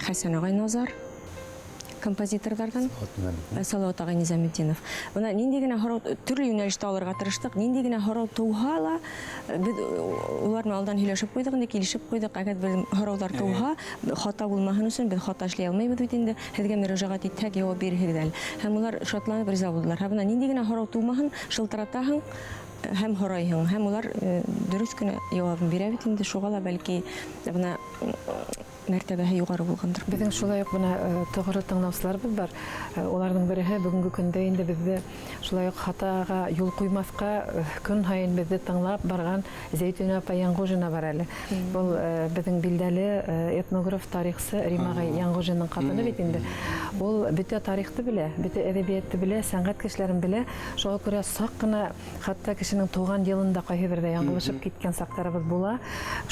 Хәсән агай Назар, композиторлардан Салават агай Низаметдинов. Бuna нинди генә һорау төрле юнәлештә алырга тырыштык. Нинди генә һорау туһа ла без улар белән алдан һөйләшеп куйдык, инде килешеп куйдык. Әгәр бер һораулар туһа, хата булмаһын өчен без хата эшли алмыйбыз бит инде. Һезгә мөрәҗәгать итсәк, җавап бирегез. Һәм улар шатланып риза булдылар. Һәм нинди генә һорау тумаһын, шылтыратаһың һәм һорайһың. Һәм улар дөрес кенә җавабын бирә бит инде. Шуга ла бәлки бuna мәртәбәһе югары булгандыр. Безнең шулай ук бына тогыры тыңлаучыларыбыз бар. Уларның береһе бүгенге көндә инде бездә шулай ук хатага юл куймаска көн һайын безне тыңлап барган Зәйтүнә апа Яңгужина бар әле. Бул безнең билдәле этнограф, тарихчы Римагай Яңгужинаның катыны бит инде. Ул бөтә тарихты белә, бөтә әдәбиятты белә, сәнгать кешеләрен белә. Шуңа күрә сак кына хатта кешенең туган елында кайһы бердә яңгылышып киткән сактарыбыз була.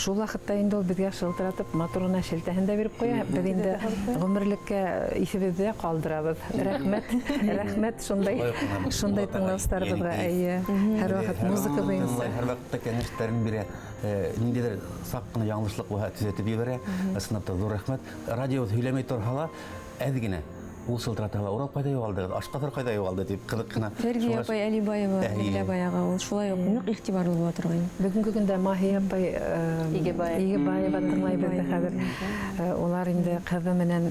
Шул вакытта инде ул безгә шылтыратып матурына тәһендә биреп куя. Без инде гомерлеккә исебездә калдырабыз. Рәхмәт шундай тыңлаучыларыбызга. Әйе. Һәр вакыт музыка буенча. Һәр вакытта кәңәшләрен бирә. Ниндидер сак кына яңлышлык булса төзәтеп җибәрә. Сынапта зур рәхмәт. Радио һөйләмәй торһала, әз генә ул сылтыратыла урак кайда югалды, ашкатар кайда югалды дип кызык кына. Фәргия апай Алибаева Нәбилә баяга ул шулай ук нык игътибарлы була торган. Бүгенге көндә Маһия апай Игебаева тыңлайбыз хәзер. Улар инде кызы менән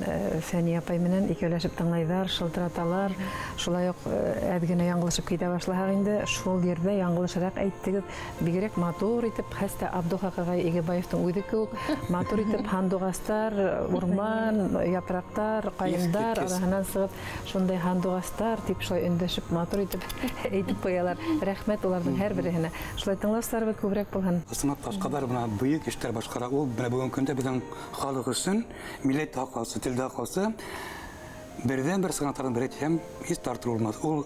Фәния апай менән икәүләшеп тыңлайҙар, шылтыраталар. Шулай ук әҙгенә яңғылышып китә башлаһаҡ инде, шул ерҙә яңғылышыраҡ әйттегеҙ. Бигерәк матур итеп, хәстә Абдухак ағай Игебаевтың үҙе кеүек, матур итеп һандуғастар, урман, япраҡтар, ҡайындар араһынан сығып, шундай һандуғастар тип шулай өндәшеп, матур итеп әйтеп ҡуялар. Рәхмәт уларҙың һәр береһенә. Шулай тыңлаусыларыбыҙ күберәк булһын. Ысынлап Ташҡадар бына быйыҡ эштәр башҡара. Ул бөгөн көндә беҙҙең халыҡ өсөн милләт һаҡлаусы, телде һаҡлаусы берҙән-бер сығанақтарҙың бере тиһәм, һис тартыр булмаҫ. Ул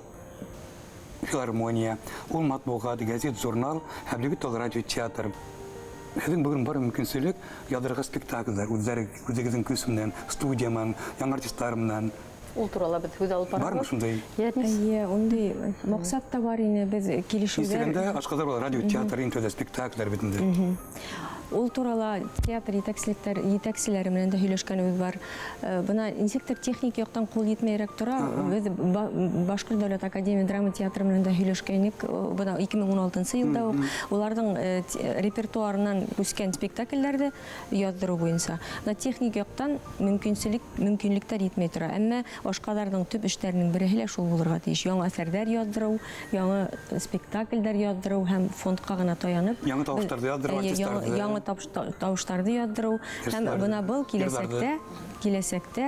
филармония, ул матбуғат, газет, журнал, һәм бит ул радио, театр. Һеҙҙең бөгөн бар мөмкинселек яҙырға спектакльдәр, үҙегеҙҙең көс менән, студия менән, яңы артистар менән. Ул турала беҙ һүҙ алып Бармы шундай? Әйе, ундай маҡсат та бар ине, беҙ килешеүҙәр. Инстаграмда Ашҡаҙар була радио, театр, иң тәүҙә спектакльдәр бит инде. Ул турала театр етәкселәре менән дә һөйләшкәнебеҙ бар. Бына нисектер техник яҡтан ҡул етмәйерәк тора. Беҙ Башҡорт дәүләт академия драма театры менән дә һөйләшкәйнек. Бына 2016 йылда уҡ уларҙың репертуарынан үскән спектакльдәрҙе яҙҙырыу буйынса. Техник яҡтан мөмкинлектәр етмәй тора. Әммә Ашҡаҙарҙың төп эштәренең береһе лә шул булырға тейеш. Яңы әҫәрҙәр яҙҙырыу, яңы спектакльдәр яҙҙырыу һәм фондҡа ғына таянып. Яңы тауыштарҙы яҙҙырыу, артисттарҙы. Тауыштарҙы яҙҙырыу һәм бына был киләсәктә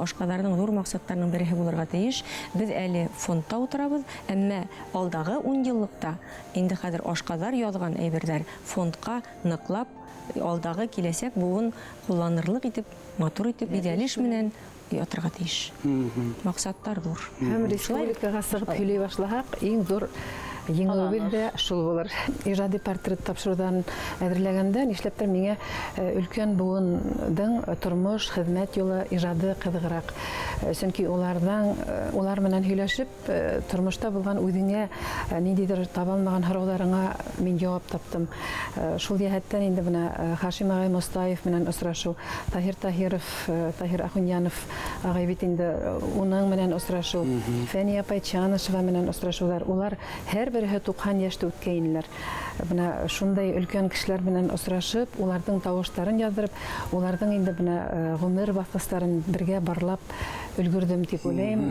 Ашҡаҙарҙың ҙур маҡсаттарының береһе булырға тейеш. Беҙ әле фондта ултырабыҙ, әммә алдағы 10 йыллыҡта инде хәҙер Ашҡаҙар яҙған әйберҙәр фондҡа ныҡлап алдағы киләсәк буын ҡулланырлыҡ итеп, матур итеп, биҙәлеш менән ятырға тейеш. Маҡсаттар ҙур. Һәм республикаға сығып һөйләй башлаһаҡ, иң ҙур еңеүебеҙ дә шул булыр. Ижади портрет тапшырыуҙан әҙерләгәндә, нишләптер миңә өлкән быуындың тормош, хеҙмәт юлы, ижады ҡыҙығыраҡ. Сөнки улар менән һөйләшеп, тормошта булған үҙеңә ниндәйҙер табалмаған һорауҙарыңа мин яуап таптым. Шул йәһәттән инде бына Хашим ағай Мостаев менән осрашыу, Таһир Таһиров, Таһир Ахуньянов ағай бит инде уның менән осрашыу, Фәния апай Чанышева менән осрашыуҙар. Улар һәр береһе 90 йәште үткәйнеләр. Бына шундай өлкән кешеләр менән осрашып, уларҙың тауыштарын яҙҙырып, уларҙың инде бына ғүмер баҫҡыстарын бергә барлап өлгөрҙөм тип уйлайым.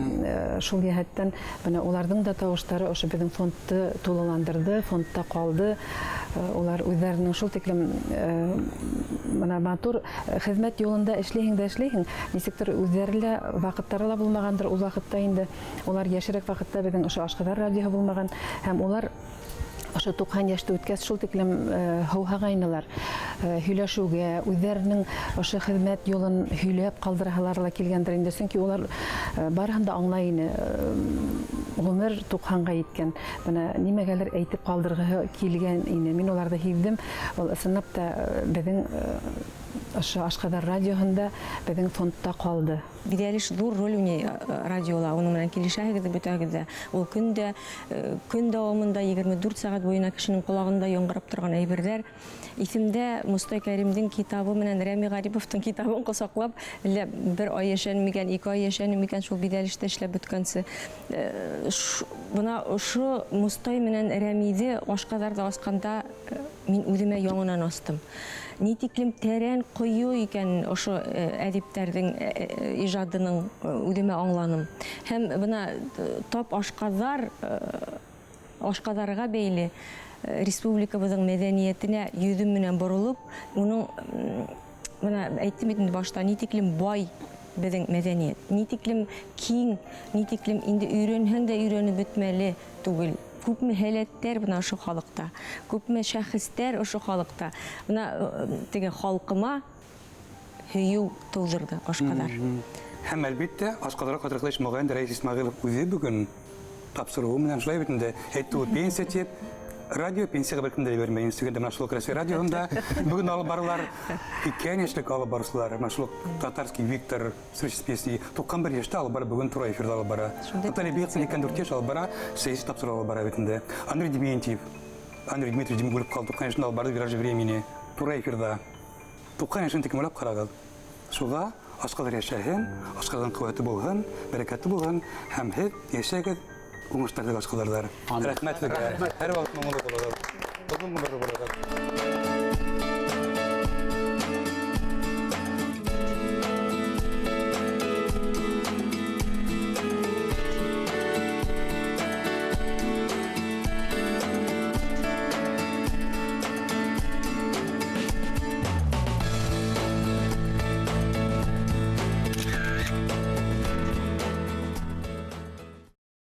Шул йәһәттән бына уларҙың да тауыштары ошо беҙҙең фондты тулыландырҙы, фондта ҡалды. Улар үҙҙәренең шул тиклем бына матур хеҙмәт юлында эшләйһең, нисектер үҙҙәре лә ваҡыттары ла булмағандыр. Ул ваҡытта инде улар йәшерәк ваҡытта беҙҙең ошо Ашҡаҙар радиоһы булмаған. Һәм улар ошо 90 йәште үткәс шул тиклем һыуһағайнылар һөйләшеүгә, үҙҙәренең ошо хеҙмәт юлын һөйләп ҡалдыраһалар ла килгәндер инде. Сөнки улар барыһын да аңлай ине. Ғүмер 90-ға еткән. Бына нимәгәлер әйтеп ҡалдырғыһы килгән ине. Мин уларҙы һиҙҙем. Ул ысынлап та беҙҙең ошо Ашҡаҙар радиоһында беҙҙең фондта ҡалды. Биҙәлеш ҙур роль уйнай радиола. Уның менән килешәһегеҙ бөтәгеҙ дә. Ул көн дауамында 24 сәғәт буйына кешенең ҡолағында яңғырап торған әйберҙәр. Иҫемдә Мостай Кәримдең китабы менән Рәми Ғариповтың китабын ҡосаҡлап, бер ай йәшәнем икән, 2 ай йәшәнем икән шул биҙәлештә эшләп бөткәнсе. Бына ошо Мостай менән Рәмиҙе Ашҡаҙарҙа асҡанда мин үҙемә яңынан астым. Ни тиклем тәрән ҡойо икән ошо әҙиптәрҙең ижадының үҙемә аңланым. Һәм бына тап Ашҡаҙарға бәйле республикабыҙҙың мәҙәниәтенә йөҙөм менән боролоп, уның бына әйттем бит инде башта, ни тиклем бай беҙҙең мәҙәниәт, ни тиклем киң, ни тиклем инде өйрәнһәң дә өйрәнеп бөтмәле түгел. Күпме һәләттәр бына ошо халыҡта, күпме шәхестәр ошо халыҡта. Бына теге халҡыма һөйөү тыуҙырҙы Ашҡаҙар. Һәм әлбиттә, Ашҡаҙарға ҡатырҡлы эшмәгән Рәйес Исмәғилов үҙе бөгөн тапсырыуы менән шулай бит инде әйтте ул пенсия тип, радио пенсияға бер дә ебәрмәй. Инстаграмда менә шул Красивый радионда бүген алып баралар 2 йәшлек алып барыусылар. Менә шул татарский Виктор Срочеспесий 91 йәштә алып бара, бүген тура эфирҙа алып бара. Наталья Бехцин 54 йәш алып бара, сәйәс тапсырыу алып бара бит инде. Андрей Дементьев, Андрей Дмитриевич Демгулев ҡалды, 90 йәшендә алып барды «Виражи времени» тура эфирҙа. 90 йәшен тиклем уйлап ҡарағыҙ. Шуға Аскалар яшәһен, аскаларның куәте булһын, бәрәкәте булһын, һәм һез яшәгез уңышларда аскаларлар. Рәхмәт сезгә. Һәр вакыт моңлы булыгыз. Озын гомерле булыгыз.